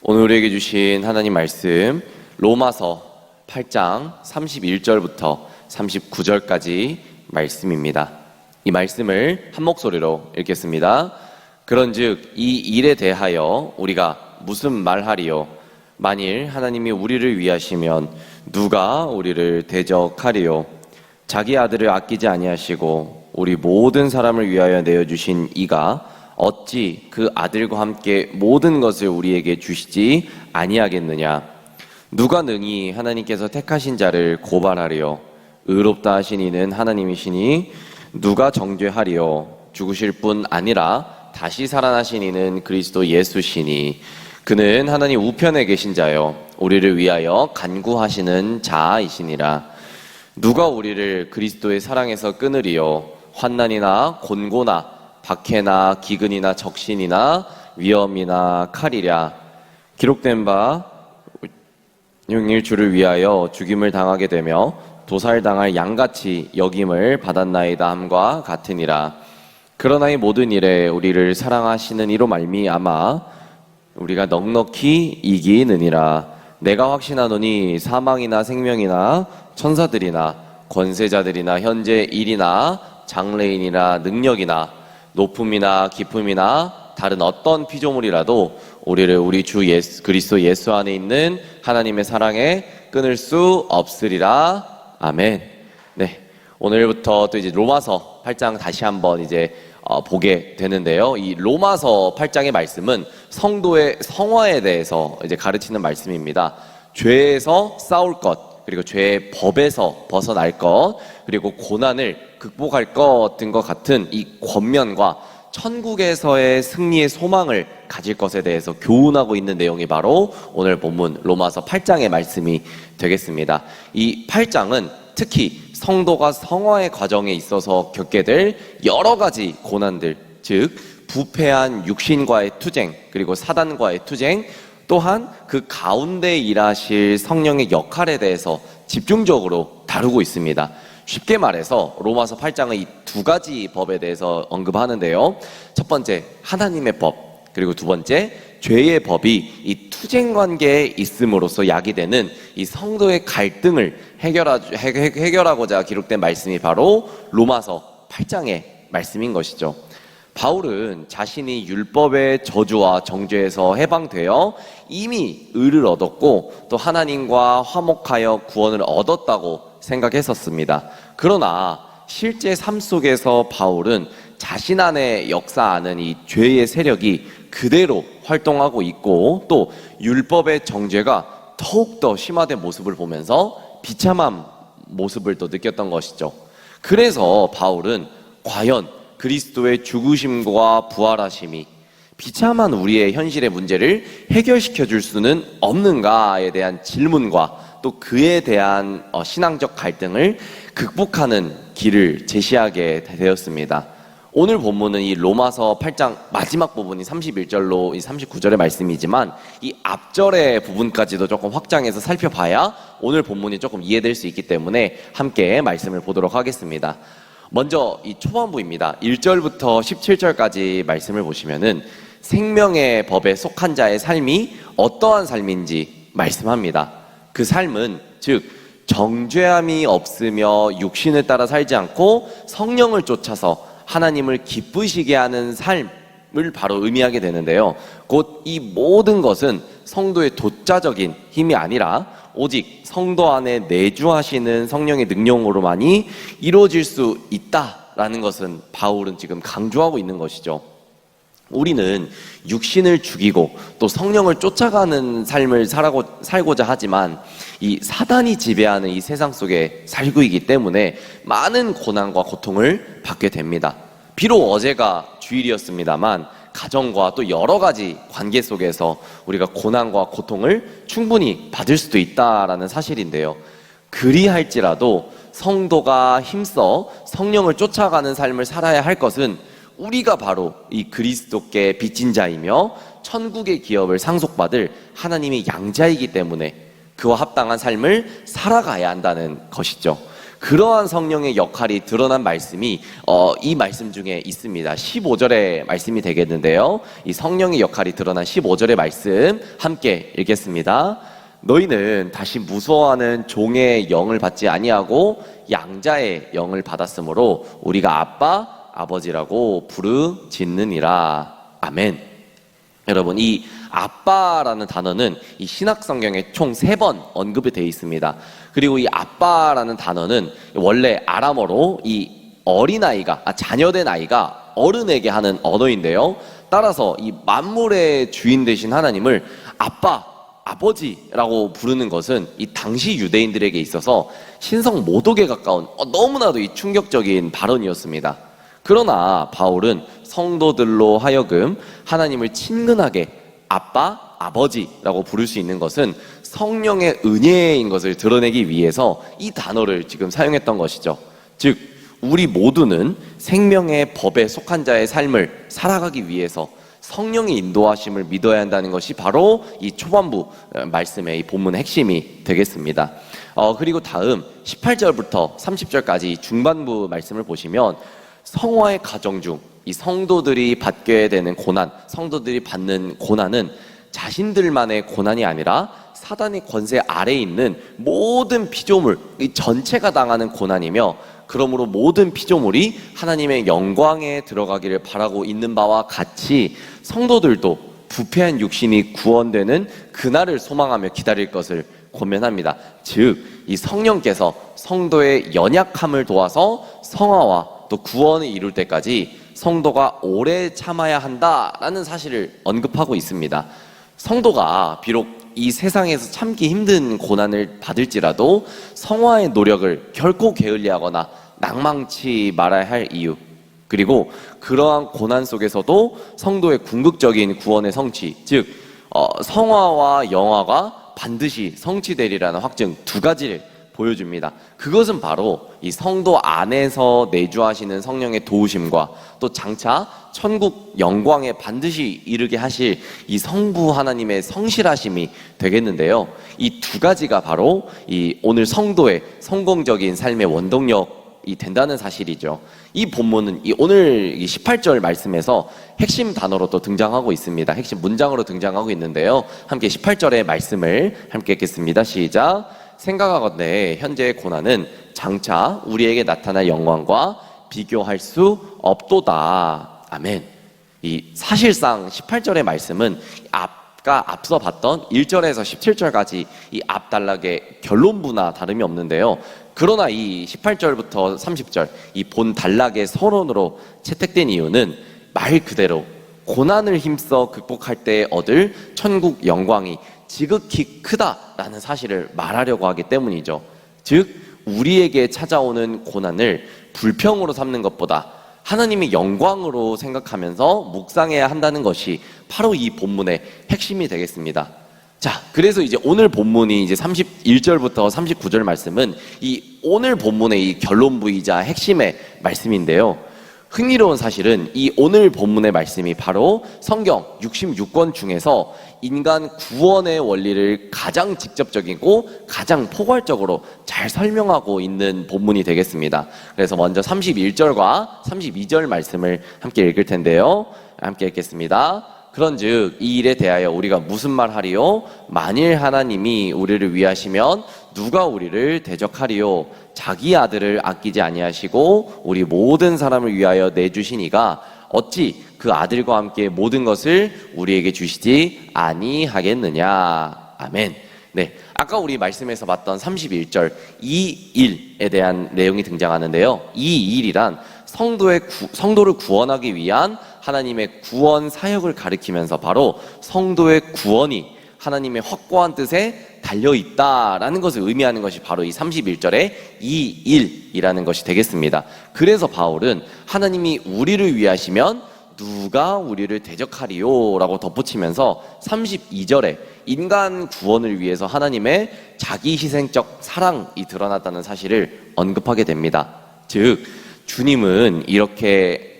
오늘 우리에게 주신 하나님 말씀 로마서 8장 31절부터 39절까지 말씀입니다. 이 말씀을 한 목소리로 읽겠습니다. 그런즉 이 일에 대하여 우리가 무슨 말하리요? 만일 하나님이 우리를 위하시면 누가 우리를 대적하리요? 자기 아들을 아끼지 아니하시고 우리 모든 사람을 위하여 내어주신 이가 어찌 그 아들과 함께 모든 것을 우리에게 주시지 아니하겠느냐? 누가 능히 하나님께서 택하신 자를 고발하리요? 의롭다 하신 이는 하나님이시니 누가 정죄하리요? 죽으실 뿐 아니라 다시 살아나신 이는 그리스도 예수시니 그는 하나님 우편에 계신 자요 우리를 위하여 간구하시는 자이시니라. 누가 우리를 그리스도의 사랑에서 끊으리요? 환난이나 곤고나 박해나 기근이나 적신이나 위험이나 칼이랴. 기록된 바 용일 주를 위하여 죽임을 당하게 되며 도살당할 양같이 여김을 받았나이다 함과 같으니라. 그러나 이 모든 일에 우리를 사랑하시는 이로 말미암아 우리가 넉넉히 이기느니라. 내가 확신하노니 사망이나 생명이나 천사들이나 권세자들이나 현재 일이나 장래인이나 능력이나 높음이나 깊음이나 다른 어떤 피조물이라도 우리를 우리 주 그리스도 예수 안에 있는 하나님의 사랑에 끊을 수 없으리라. 아멘. 네, 오늘부터 또 이제 로마서 8장 다시 한번 이제 보게 되는데요. 이 로마서 8장의 말씀은 성도의 성화에 대해서 이제 가르치는 말씀입니다. 죄에서 싸울 것, 그리고 죄의 법에서 벗어날 것, 그리고 고난을 극복할 것 등과 같은 이 권면과 천국에서의 승리의 소망을 가질 것에 대해서 교훈하고 있는 내용이 바로 오늘 본문 로마서 8장의 말씀이 되겠습니다. 이 8장은 특히 성도가 성화의 과정에 있어서 겪게 될 여러 가지 고난들, 즉 부패한 육신과의 투쟁, 그리고 사단과의 투쟁, 또한 그 가운데 일하실 성령의 역할에 대해서 집중적으로 다루고 있습니다. 쉽게 말해서 로마서 8장의 이 두 가지 법에 대해서 언급하는데요. 첫 번째, 하나님의 법, 그리고 두 번째, 죄의 법이 이 투쟁 관계에 있음으로써 야기되는 이 성도의 갈등을 해결하고자 기록된 말씀이 바로 로마서 8장의 말씀인 것이죠. 바울은 자신이 율법의 저주와 정죄에서 해방되어 이미 의를 얻었고 또 하나님과 화목하여 구원을 얻었다고 생각했었습니다. 그러나 실제 삶 속에서 바울은 자신 안에 역사하는 이 죄의 세력이 그대로 활동하고 있고 또 율법의 정죄가 더욱더 심화된 모습을 보면서 비참한 모습을 또 느꼈던 것이죠. 그래서 바울은 과연 그리스도의 죽으심과 부활하심이 비참한 우리의 현실의 문제를 해결시켜 줄 수는 없는가에 대한 질문과 또 그에 대한 신앙적 갈등을 극복하는 길을 제시하게 되었습니다. 오늘 본문은 이 로마서 8장 마지막 부분이 31절로 39절의 말씀이지만 이 앞절의 부분까지도 조금 확장해서 살펴봐야 오늘 본문이 조금 이해될 수 있기 때문에 함께 말씀을 보도록 하겠습니다. 먼저 이 초반부입니다. 1절부터 17절까지 말씀을 보시면은 생명의 법에 속한 자의 삶이 어떠한 삶인지 말씀합니다. 그 삶은 즉 정죄함이 없으며 육신을 따라 살지 않고 성령을 쫓아서 하나님을 기쁘시게 하는 삶을 바로 의미하게 되는데요. 곧 이 모든 것은 성도의 독자적인 힘이 아니라 오직 성도 안에 내주하시는 성령의 능력으로만이 이루어질 수 있다라는 것은 바울은 지금 강조하고 있는 것이죠. 우리는 육신을 죽이고 또 성령을 쫓아가는 삶을 살고자 하지만 이 사단이 지배하는 이 세상 속에 살고 있기 때문에 많은 고난과 고통을 받게 됩니다. 비록 어제가 주일이었습니다만 가정과 또 여러 가지 관계 속에서 우리가 고난과 고통을 충분히 받을 수도 있다라는 사실인데요. 그리할지라도 성도가 힘써 성령을 쫓아가는 삶을 살아야 할 것은 우리가 바로 이 그리스도께 빚진 자이며 천국의 기업을 상속받을 하나님의 양자이기 때문에 그와 합당한 삶을 살아가야 한다는 것이죠. 그러한 성령의 역할이 드러난 말씀이 이 말씀 중에 있습니다. 15절의 말씀이 되겠는데요. 이 성령의 역할이 드러난 15절의 말씀 함께 읽겠습니다. 너희는 다시 무서워하는 종의 영을 받지 아니하고 양자의 영을 받았으므로 우리가 아빠, 아버지라고 부르짖느니라. 아멘. 여러분, 이 아빠라는 단어는 이 신약 성경에 총 3번 언급이 되어 있습니다. 그리고 이 아빠라는 단어는 원래 아람어로 이 어린아이가, 자녀된 아이가 어른에게 하는 언어인데요. 따라서 이 만물의 주인 되신 하나님을 아빠, 아버지라고 부르는 것은 이 당시 유대인들에게 있어서 신성 모독에 가까운 너무나도 이 충격적인 발언이었습니다. 그러나 바울은 성도들로 하여금 하나님을 친근하게 아빠, 아버지라고 부를 수 있는 것은 성령의 은혜인 것을 드러내기 위해서 이 단어를 지금 사용했던 것이죠. 즉, 우리 모두는 생명의 법에 속한 자의 삶을 살아가기 위해서 성령의 인도하심을 믿어야 한다는 것이 바로 이 초반부 말씀의 이 본문의 핵심이 되겠습니다. 그리고 다음 18절부터 30절까지 중반부 말씀을 보시면 성화의 가정 중 이 성도들이 받게 되는 고난, 성도들이 받는 고난은 자신들만의 고난이 아니라 사단의 권세 아래에 있는 모든 피조물, 이 전체가 당하는 고난이며, 그러므로 모든 피조물이 하나님의 영광에 들어가기를 바라고 있는 바와 같이 성도들도 부패한 육신이 구원되는 그날을 소망하며 기다릴 것을 권면합니다. 즉, 이 성령께서 성도의 연약함을 도와서 성화와 또 구원을 이룰 때까지 성도가 오래 참아야 한다라는 사실을 언급하고 있습니다. 성도가 비록 이 세상에서 참기 힘든 고난을 받을지라도 성화의 노력을 결코 게을리하거나 낭망치 말아야 할 이유, 그리고 그러한 고난 속에서도 성도의 궁극적인 구원의 성취, 즉 성화와 영화가 반드시 성취되리라는 확증, 2가지를 보여줍니다. 그것은 바로 이 성도 안에서 내주하시는 성령의 도우심과 또 장차 천국 영광에 반드시 이르게 하실 이 성부 하나님의 성실하심이 되겠는데요. 이 2가지가 바로 이 오늘 성도의 성공적인 삶의 원동력이 된다는 사실이죠. 이 본문은 오늘 18절 말씀에서 핵심 단어로 또 등장하고 있습니다. 핵심 문장으로 등장하고 있는데요. 함께 18절의 말씀을 함께 읽겠습니다. 시작. 생각하건대 현재의 고난은 장차 우리에게 나타날 영광과 비교할 수 없도다. 아멘. 이 사실상 18절의 말씀은 앞서 봤던 1절에서 17절까지 이 앞단락의 결론부나 다름이 없는데요. 그러나 이 18절부터 30절 이 본 단락의 서론으로 채택된 이유는 말 그대로 고난을 힘써 극복할 때 얻을 천국 영광이 지극히 크다라는 사실을 말하려고 하기 때문이죠. 즉, 우리에게 찾아오는 고난을 불평으로 삼는 것보다 하나님의 영광으로 생각하면서 묵상해야 한다는 것이 바로 이 본문의 핵심이 되겠습니다. 자, 그래서 이제 오늘 본문이 이제 31절부터 39절 말씀은 이 오늘 본문의 이 결론부이자 핵심의 말씀인데요. 흥미로운 사실은 이 오늘 본문의 말씀이 바로 성경 66권 중에서 인간 구원의 원리를 가장 직접적이고 가장 포괄적으로 잘 설명하고 있는 본문이 되겠습니다. 그래서 먼저 31절과 32절 말씀을 함께 읽을 텐데요. 함께 읽겠습니다. 그런즉 이 일에 대하여 우리가 무슨 말하리요? 만일 하나님이 우리를 위하시면 누가 우리를 대적하리요? 자기 아들을 아끼지 아니하시고 우리 모든 사람을 위하여 내주시니가 어찌 그 아들과 함께 모든 것을 우리에게 주시지 아니하겠느냐. 아멘. 네, 아까 우리 말씀에서 봤던 31절 이 일에 대한 내용이 등장하는데요. 이 일이란 성도를 구원하기 위한 하나님의 구원 사역을 가리키면서 바로 성도의 구원이 하나님의 확고한 뜻에 달려있다라는 것을 의미하는 것이 바로 이 31절의 이 일이라는 것이 되겠습니다. 그래서 바울은 하나님이 우리를 위하시면 누가 우리를 대적하리요? 라고 덧붙이면서 32절에 인간 구원을 위해서 하나님의 자기 희생적 사랑이 드러났다는 사실을 언급하게 됩니다. 즉, 주님은 이렇게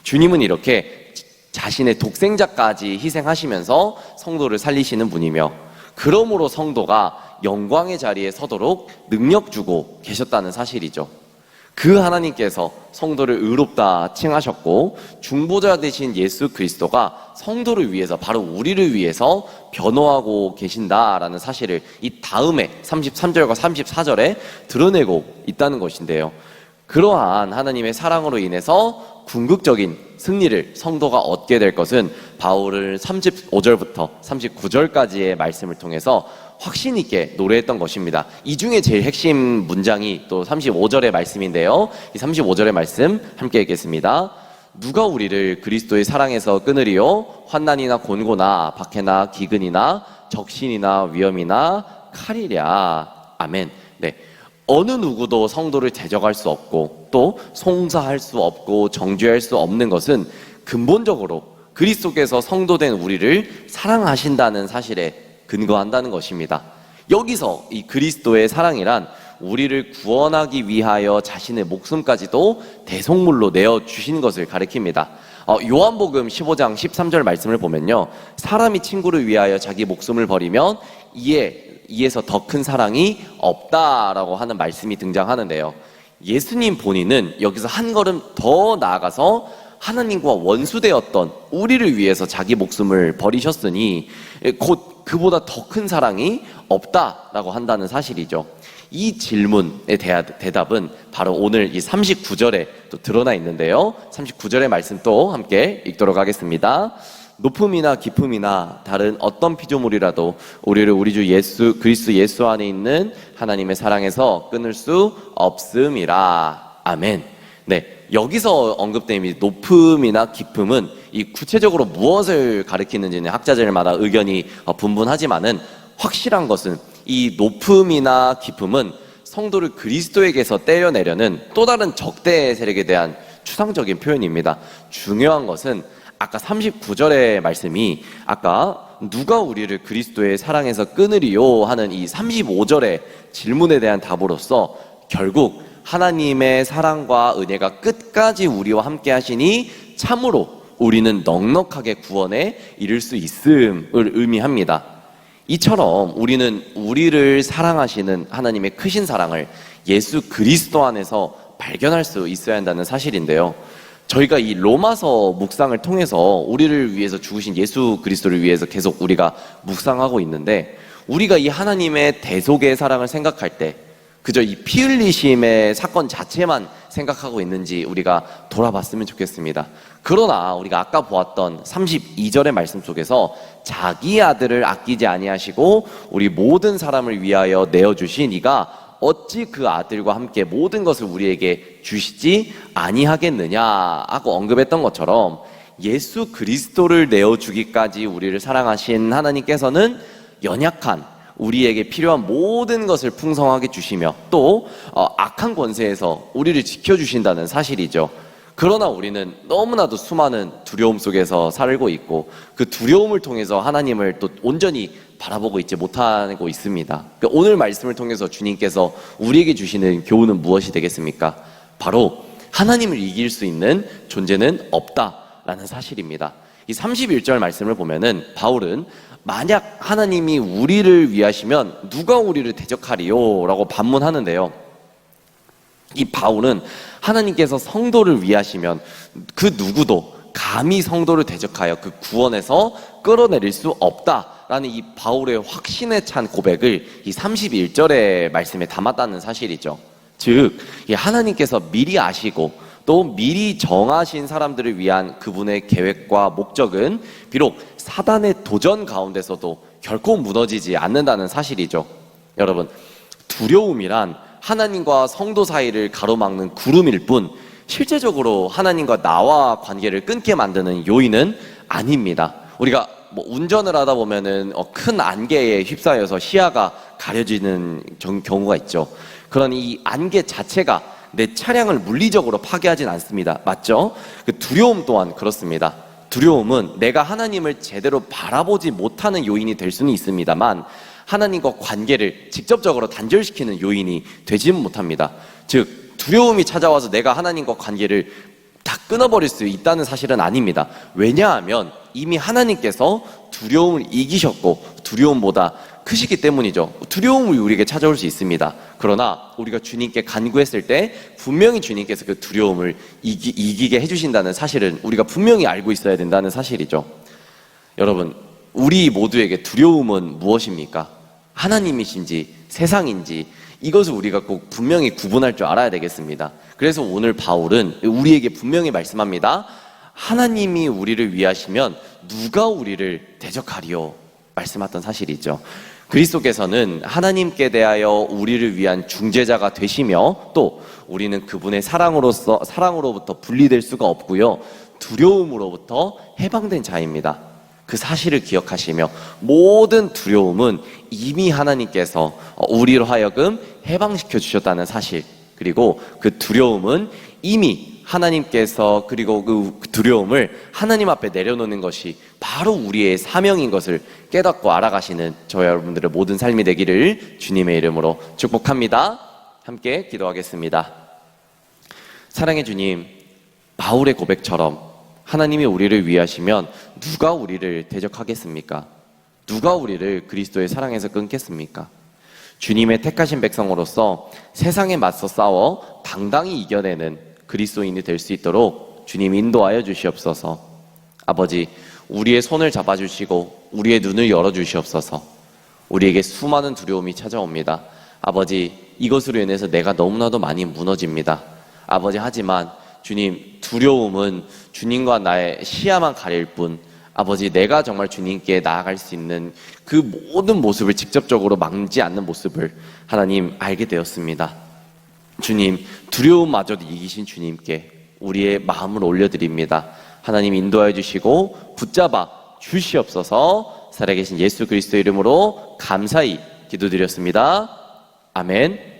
주님은 이렇게 자신의 독생자까지 희생하시면서 성도를 살리시는 분이며, 그러므로 성도가 영광의 자리에 서도록 능력 주고 계셨다는 사실이죠. 그 하나님께서 성도를 의롭다 칭하셨고, 중보자 되신 예수 그리스도가 성도를 위해서, 바로 우리를 위해서 변호하고 계신다라는 사실을 이 다음에 33절과 34절에 드러내고 있다는 것인데요. 그러한 하나님의 사랑으로 인해서 궁극적인 승리를 성도가 얻게 될 것은 바울은 35절부터 39절까지의 말씀을 통해서 확신 있게 노래했던 것입니다. 이 중에 제일 핵심 문장이 또 35절의 말씀인데요. 이 35절의 말씀 함께 읽겠습니다. 누가 우리를 그리스도의 사랑에서 끊으리요? 환난이나 곤고나 박해나 기근이나 적신이나 위험이나 칼이랴. 아멘. 네. 어느 누구도 성도를 대적할 수 없고 또 송사할 수 없고 정죄할 수 없는 것은 근본적으로 그리스도께서 성도된 우리를 사랑하신다는 사실에 근거한다는 것입니다. 여기서 이 그리스도의 사랑이란 우리를 구원하기 위하여 자신의 목숨까지도 대속물로 내어주신 것을 가리킵니다. 요한복음 15장 13절 말씀을 보면요, 사람이 친구를 위하여 자기 목숨을 버리면 이에서 더 큰 사랑이 없다라고 하는 말씀이 등장하는데요. 예수님 본인은 여기서 한 걸음 더 나아가서 하나님과 원수되었던 우리를 위해서 자기 목숨을 버리셨으니 곧 그보다 더 큰 사랑이 없다라고 한다는 사실이죠. 이 질문에 대한 대답은 바로 오늘 이 39절에 또 드러나 있는데요. 39절의 말씀 또 함께 읽도록 하겠습니다. 높음이나 깊음이나 다른 어떤 피조물이라도 우리를 우리 주 예수 그리스도 예수 안에 있는 하나님의 사랑에서 끊을 수 없음이라. 아멘. 네, 여기서 언급된 이 높음이나 깊음은 이 구체적으로 무엇을 가리키는지는 학자들마다 의견이 분분하지만은 확실한 것은 이 높음이나 깊음은 성도를 그리스도에게서 떼려내려는 또 다른 적대 세력에 대한 추상적인 표현입니다. 중요한 것은 아까 39절의 말씀이 아까 누가 우리를 그리스도의 사랑에서 끊으리요 하는 이 35절의 질문에 대한 답으로서 결국 하나님의 사랑과 은혜가 끝까지 우리와 함께 하시니 참으로 우리는 넉넉하게 구원에 이를 수 있음을 의미합니다. 이처럼 우리는 우리를 사랑하시는 하나님의 크신 사랑을 예수 그리스도 안에서 발견할 수 있어야 한다는 사실인데요. 저희가 이 로마서 묵상을 통해서 우리를 위해서 죽으신 예수 그리스도를 위해서 계속 우리가 묵상하고 있는데, 우리가 이 하나님의 대속의 사랑을 생각할 때 그저 이 피 흘리심의 사건 자체만 생각하고 있는지 우리가 돌아봤으면 좋겠습니다. 그러나 우리가 아까 보았던 32절의 말씀 속에서 자기 아들을 아끼지 아니하시고 우리 모든 사람을 위하여 내어주신 이가 어찌 그 아들과 함께 모든 것을 우리에게 주시지 아니하겠느냐 하고 언급했던 것처럼, 예수 그리스도를 내어주기까지 우리를 사랑하신 하나님께서는 연약한 우리에게 필요한 모든 것을 풍성하게 주시며 또 악한 권세에서 우리를 지켜주신다는 사실이죠. 그러나 우리는 너무나도 수많은 두려움 속에서 살고 있고 그 두려움을 통해서 하나님을 또 온전히 바라보고 있지 못하고 있습니다. 그러니까 오늘 말씀을 통해서 주님께서 우리에게 주시는 교훈은 무엇이 되겠습니까? 바로 하나님을 이길 수 있는 존재는 없다라는 사실입니다. 이 31절 말씀을 보면은 바울은 만약 하나님이 우리를 위하시면 누가 우리를 대적하리요? 라고 반문하는데요. 이 바울은 하나님께서 성도를 위하시면 그 누구도 감히 성도를 대적하여 그 구원에서 끌어내릴 수 없다라는 이 바울의 확신에 찬 고백을 이 31절의 말씀에 담았다는 사실이죠. 즉, 이 하나님께서 미리 아시고 또 미리 정하신 사람들을 위한 그분의 계획과 목적은 비록 사단의 도전 가운데서도 결코 무너지지 않는다는 사실이죠. 여러분, 두려움이란 하나님과 성도 사이를 가로막는 구름일 뿐 실제적으로 하나님과 나와 관계를 끊게 만드는 요인은 아닙니다. 우리가 운전을 하다 보면은 큰 안개에 휩싸여서 시야가 가려지는 경우가 있죠. 그런 이 안개 자체가 내 차량을 물리적으로 파괴하진 않습니다. 맞죠? 그 두려움 또한 그렇습니다. 두려움은 내가 하나님을 제대로 바라보지 못하는 요인이 될 수는 있습니다만 하나님과 관계를 직접적으로 단절시키는 요인이 되지는 못합니다. 즉, 두려움이 찾아와서 내가 하나님과 관계를 다 끊어버릴 수 있다는 사실은 아닙니다. 왜냐하면 이미 하나님께서 두려움을 이기셨고 두려움보다 크시기 때문이죠. 두려움이 우리에게 찾아올 수 있습니다. 그러나 우리가 주님께 간구했을 때 분명히 주님께서 그 두려움을 이기게 해주신다는 사실은 우리가 분명히 알고 있어야 된다는 사실이죠. 여러분, 우리 모두에게 두려움은 무엇입니까? 하나님이신지 세상인지 이것을 우리가 꼭 분명히 구분할 줄 알아야 되겠습니다. 그래서 오늘 바울은 우리에게 분명히 말씀합니다. 하나님이 우리를 위하시면 누가 우리를 대적하리요? 말씀하던 사실이죠. 그리스도께서는 하나님께 대하여 우리를 위한 중재자가 되시며 또 우리는 그분의 사랑으로부터 분리될 수가 없고요. 두려움으로부터 해방된 자입니다. 그 사실을 기억하시며 모든 두려움은 이미 하나님께서 우리로 하여금 해방시켜 주셨다는 사실, 그리고 그 두려움은 이미 하나님께서 그리고 그 두려움을 하나님 앞에 내려놓는 것이 바로 우리의 사명인 것을 깨닫고 알아가시는 저와 여러분들의 모든 삶이 되기를 주님의 이름으로 축복합니다. 함께 기도하겠습니다. 사랑의 주님, 바울의 고백처럼 하나님이 우리를 위하시면 누가 우리를 대적하겠습니까? 누가 우리를 그리스도의 사랑에서 끊겠습니까? 주님의 택하신 백성으로서 세상에 맞서 싸워 당당히 이겨내는 그리스도인이 될 수 있도록 주님 인도하여 주시옵소서. 아버지, 우리의 손을 잡아주시고 우리의 눈을 열어주시옵소서. 우리에게 수많은 두려움이 찾아옵니다. 아버지, 이것으로 인해서 내가 너무나도 많이 무너집니다. 아버지, 하지만 주님, 두려움은 주님과 나의 시야만 가릴 뿐, 아버지, 내가 정말 주님께 나아갈 수 있는 그 모든 모습을 직접적으로 막지 않는 모습을 하나님 알게 되었습니다. 주님, 두려움마저도 이기신 주님께 우리의 마음을 올려드립니다. 하나님 인도하여 주시고 붙잡아 주시옵소서. 살아계신 예수 그리스도 이름으로 감사히 기도드렸습니다. 아멘.